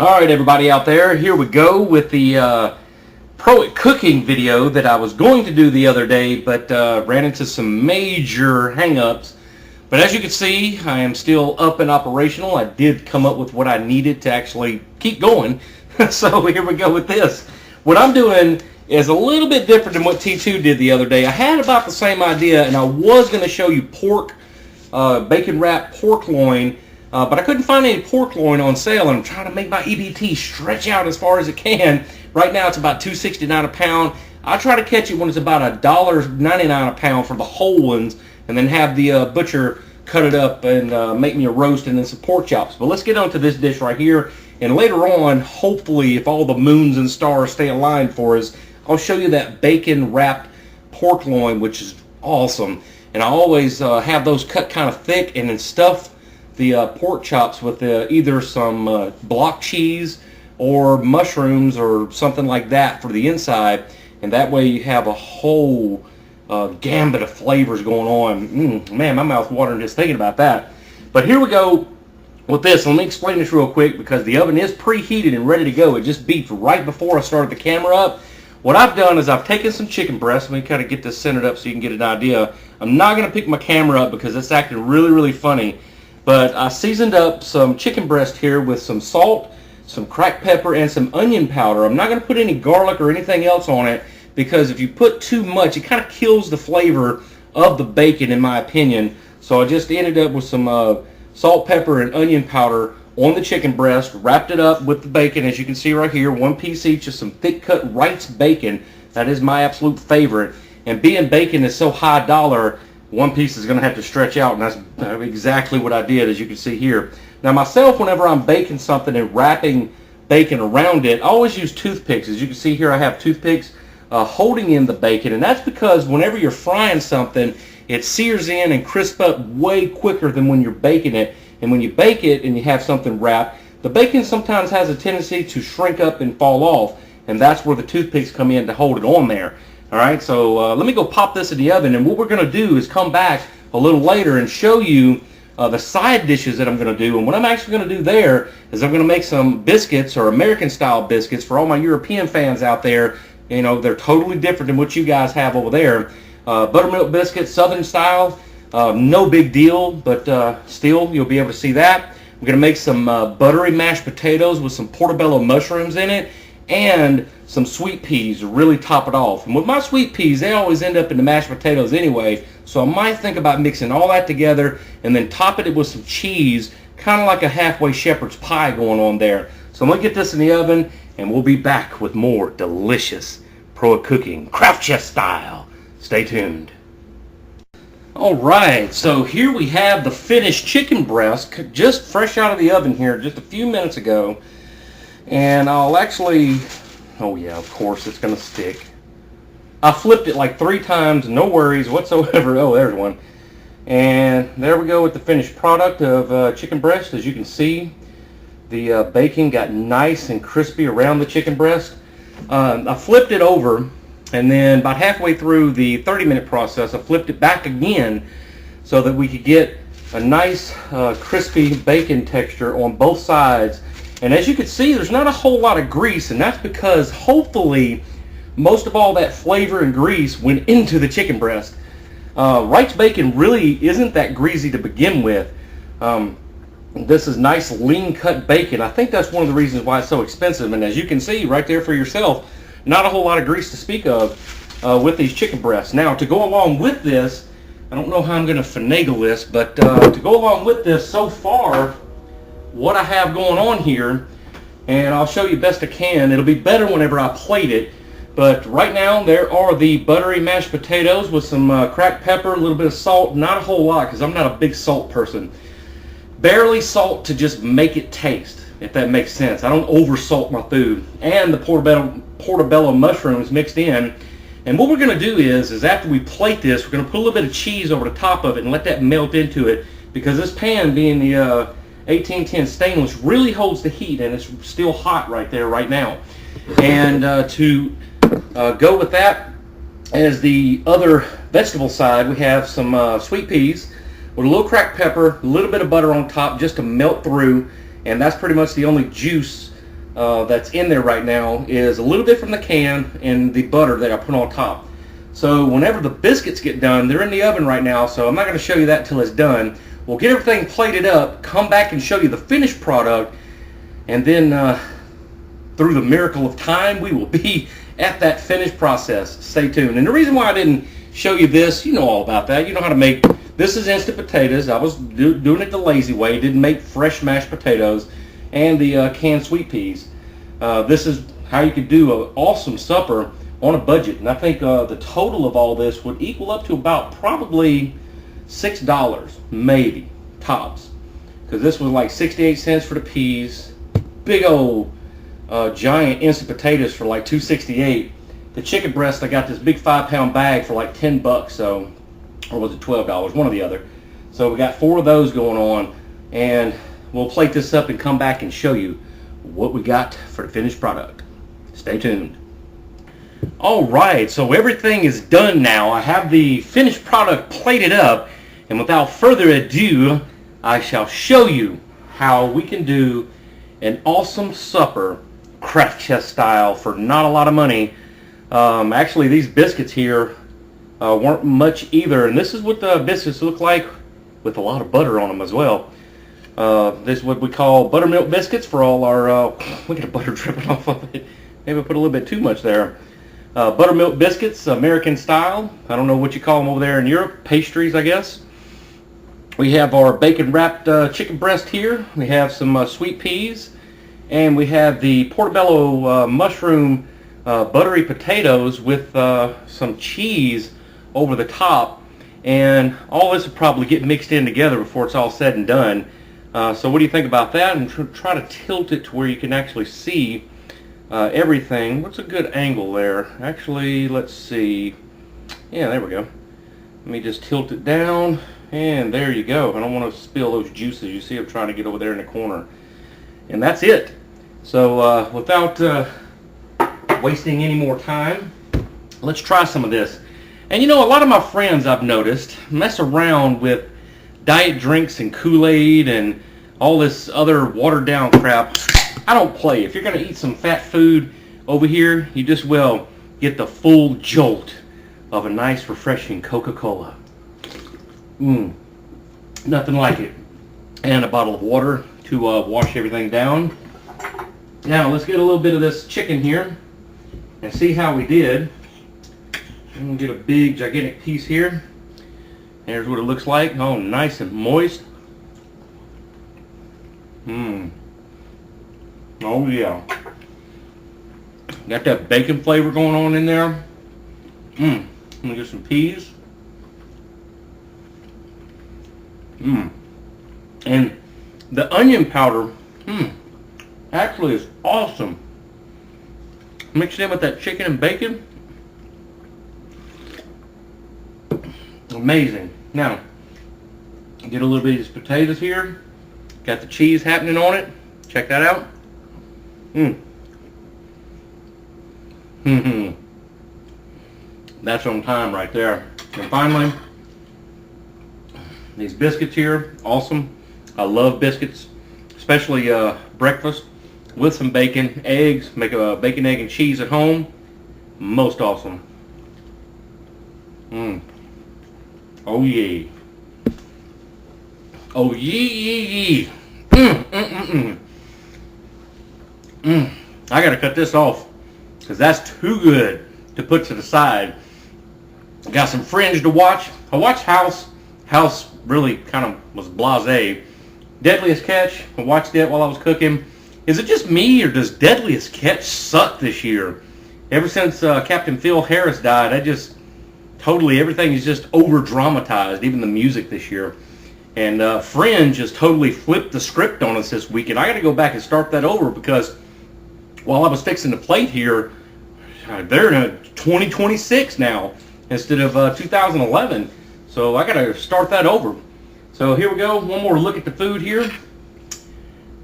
Alright everybody out there, here we go with the Pro at Cooking video that I was going to do the other day, but ran into some major hang-ups. But as you can see, I am still up and operational. I did come up with what I needed to actually keep going. So here we go with this. What I'm doing is a little bit different than what T2 did the other day. I had about the same idea, and I was going to show you pork, bacon wrapped pork loin, but I couldn't find any pork loin on sale, and I'm trying to make my EBT stretch out as far as it can. Right now it's about $2.69 a pound. I try to catch it when it's about $1.99 a pound for the whole ones, and then have the butcher cut it up and make me a roast and then some pork chops. But let's get on to this dish right here, and later on, hopefully, if all the moons and stars stay aligned for us, I'll show you that bacon wrapped pork loin, which is awesome. And I always have those cut kind of thick and then stuff the pork chops with either some block cheese or mushrooms or something like that for the inside, and that way you have a whole gambit of flavors going on. Man, my mouth's watering just thinking about that. But here we go with this. Let me explain this real quick because the oven is preheated and ready to go. It just beeped right before I started the camera up. What I've done is I've taken some chicken breast. Let me kind of get this centered up so you can get an idea. I'm not going to pick my camera up because it's acting really funny. But I seasoned up some chicken breast here with some salt, some cracked pepper, and some onion powder. I'm not going to put any garlic or anything else on it because if you put too much, it kind of kills the flavor of the bacon, in my opinion. So I just ended up with some salt, pepper, and onion powder on the chicken breast, wrapped it up with the bacon, as you can see right here, one piece each of some thick cut Wright's bacon. That is my absolute favorite. And being bacon is so high dollar, one piece is going to have to stretch out, and that's exactly what I did, as you can see here. Now myself, whenever I'm baking something and wrapping bacon around it, I always use toothpicks. As you can see here, I have toothpicks holding in the bacon, and that's because whenever you're frying something, it sears in and crisps up way quicker than when you're baking it. And when you bake it and you have something wrapped, the bacon sometimes has a tendency to shrink up and fall off, and that's where the toothpicks come in to hold it on there. Alright, so let me go pop this in the oven, and what we're going to do is come back a little later and show you the side dishes that I'm going to do. And what I'm actually going to do there is I'm going to make some biscuits, or American style biscuits, for all my European fans out there. You know, they're totally different than what you guys have over there. Buttermilk biscuits, southern style, no big deal, but still you'll be able to see that. We're going to make some buttery mashed potatoes with some portobello mushrooms in it, and some sweet peas to really top it off. And with my sweet peas, they always end up in the mashed potatoes anyway, so I might think about mixing all that together and then topping it with some cheese, kind of like a halfway shepherd's pie going on there. So I'm going to get this in the oven, and we'll be back with more delicious Pro at Cooking, craft chest style. Stay tuned. Alright, so here we have the finished chicken breast, just fresh out of the oven here, just a few minutes ago. And I'll actually, oh yeah, of course it's going to stick. I flipped it like 3 times, no worries whatsoever. Oh, there's one. And there we go with the finished product of chicken breast. As you can see, the bacon got nice and crispy around the chicken breast. I flipped it over, and then about halfway through the 30-minute process, I flipped it back again so that we could get a nice crispy bacon texture on both sides. And as you can see, there's not a whole lot of grease, and that's because hopefully most of all that flavor and grease went into the chicken breast. Wright's bacon really isn't that greasy to begin with. This is nice lean cut bacon. I think that's one of the reasons why it's so expensive. And as you can see right there for yourself, not a whole lot of grease to speak of with these chicken breasts. Now, to go along with this, I don't know how I'm going to finagle this, but to go along with this so far, what I have going on here, and I'll show you best I can. It'll be better whenever I plate it, but right now there are the buttery mashed potatoes with some cracked pepper, a little bit of salt, not a whole lot because I'm not a big salt person. Barely salt to just make it taste, if that makes sense. I don't over salt my food. And the portobello mushrooms mixed in. And what we're going to do is after we plate this, we're going to put a little bit of cheese over the top of it and let that melt into it, because this pan, being the 1810 stainless, really holds the heat, and it's still hot right there right now. And to go with that, as the other vegetable side, we have some sweet peas with a little cracked pepper, a little bit of butter on top just to melt through, and that's pretty much the only juice that's in there right now is a little bit from the can and the butter that I put on top. So whenever the biscuits get done, they're in the oven right now, so I'm not going to show you that until it's done. We'll get everything plated up, come back and show you the finished product, and then through the miracle of time, we will be at that finished process. Stay tuned. And the reason why I didn't show you this, you know all about that. You know how to make, this is instant potatoes. I was doing it the lazy way. Didn't make fresh mashed potatoes and the canned sweet peas. This is how you could do an awesome supper on a budget. And I think the total of all this would equal up to about probably $6, maybe, tops. Because this was like 68 cents for the peas. Big old giant instant potatoes for like $2.68. The chicken breast, I got this big 5-pound bag for like $10, so, or was it $12? One or the other. So we got 4 of those going on, and we'll plate this up and come back and show you what we got for the finished product. Stay tuned. All right, so everything is done now. I have the finished product plated up, and without further ado, I shall show you how we can do an awesome supper, craft chest style, for not a lot of money. Actually, these biscuits here weren't much either, and this is what the biscuits look like with a lot of butter on them as well. This is what we call buttermilk biscuits for all our, look at the butter dripping off of it. Maybe I put a little bit too much there. Buttermilk biscuits, American style. I don't know what you call them over there in Europe. Pastries, I guess. We have our bacon-wrapped chicken breast here. We have some sweet peas. And we have the portobello mushroom buttery potatoes with some cheese over the top. And all this will probably get mixed in together before it's all said and done. So what do you think about that? And try to tilt it to where you can actually see everything. What's a good angle there? Actually, let's see. Yeah, there we go. Let me just tilt it down, and there you go. I don't want to spill those juices. You see I'm trying to get over there in the corner. And that's it. So without wasting any more time, let's try some of this. And you know, a lot of my friends, I've noticed, mess around with diet drinks and Kool-Aid and all this other watered down crap. I don't play. If you're going to eat some fat food over here, you just will get the full jolt of a nice, refreshing Coca-Cola. Nothing like it. And a bottle of water to wash everything down. Now, let's get a little bit of this chicken here and see how we did. I'm going to get a big, gigantic piece here. Here's what it looks like. Oh, nice and moist. Oh yeah. Got that bacon flavor going on in there. Let me get some peas. And the onion powder, actually is awesome. Mixed in with that chicken and bacon. Amazing. Now, get a little bit of these potatoes here. Got the cheese happening on it. Check that out. That's on time right there. And finally, these biscuits here, awesome. I love biscuits, especially breakfast with some bacon, eggs. Make a bacon, egg, and cheese at home. Most awesome. Oh yeah. Oh yeah. I gotta cut this off because that's too good to put to the side. Got some Fringe to watch. I watched House. House really kind of was blasé. Deadliest Catch, I watched it while I was cooking. Is it just me, or does Deadliest Catch suck this year? Ever since Captain Phil Harris died, I just totally, everything is just over-dramatized, even the music this year. And Fringe just totally flipped the script on us this week, and I got to go back and start that over because while I was fixing the plate here, they're in 2026 now instead of 2011. So I got to start that over. So here we go. One more look at the food here.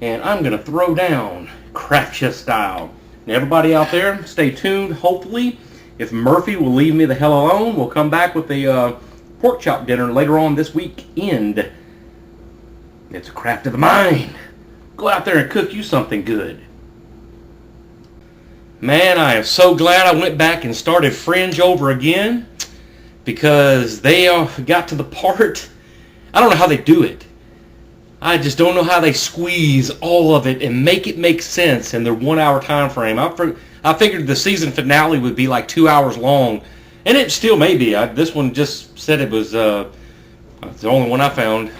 And I'm going to throw down craft chest style. And everybody out there, stay tuned. Hopefully, if Murphy will leave me the hell alone, we'll come back with a pork chop dinner later on this weekend. It's a craft of the mind. Go out there and cook you something good. Man, I am so glad I went back and started Fringe over again, because they got to the part, I don't know how they do it. I just don't know how they squeeze all of it and make it make sense in their 1 hour time frame. I figured the season finale would be like 2 hours long, and it still may be. This one just said it was it's the only one I found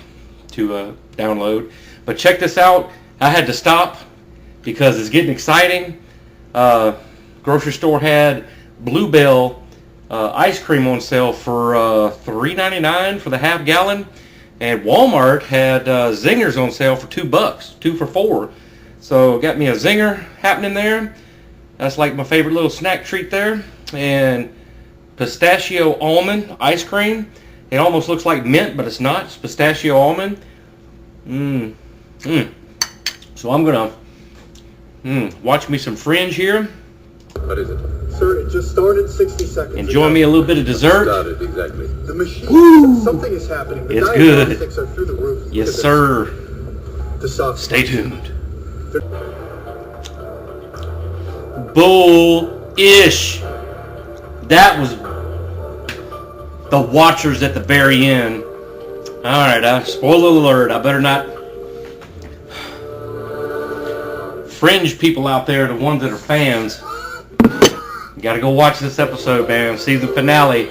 to download. But check this out. I had to stop because it's getting exciting. Grocery store had Bluebell ice cream on sale for $3.99 for the half gallon. And Walmart had zingers on sale for $2, 2 for $4. So got me a zinger happening there. That's like my favorite little snack treat there. And pistachio almond ice cream. It almost looks like mint, but it's not. It's pistachio almond. So I'm gonna watch me some Fringe here. What is it? Sir, it just started 60 seconds Enjoy ago. me a little bit of dessert. Started exactly. The machine. Woo! Something is happening. The It's good. diagnostics are through the roof. Look Yes, at this. sir. The soft Stay tuned. Bull-ish. That was the Watchers at the very end. Alright, spoiler alert. I better not. Fringe people out there, the ones that are fans, you gotta go watch this episode, man. Season finale.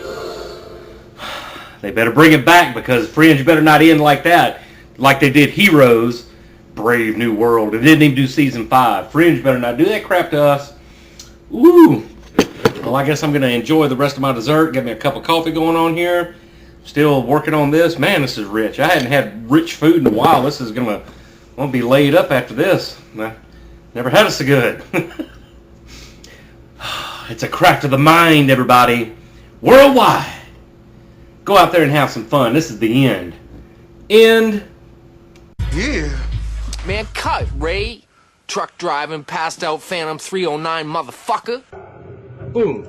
They better bring it back, because Fringe better not end like that. Like they did Heroes, Brave New World. It didn't even do season 5. Fringe better not do that crap to us. Ooh. Well, I guess I'm going to enjoy the rest of my dessert. Get me a cup of coffee going on here. Still working on this. Man, this is rich. I hadn't had rich food in a while. This is going to be laid up after this. Never had it so good. It's a craft of the mind, everybody. Worldwide. Go out there and have some fun. This is the end. End. Yeah. Man, cut, Ray. Truck driving, passed out Phantom 309 motherfucker. Boom.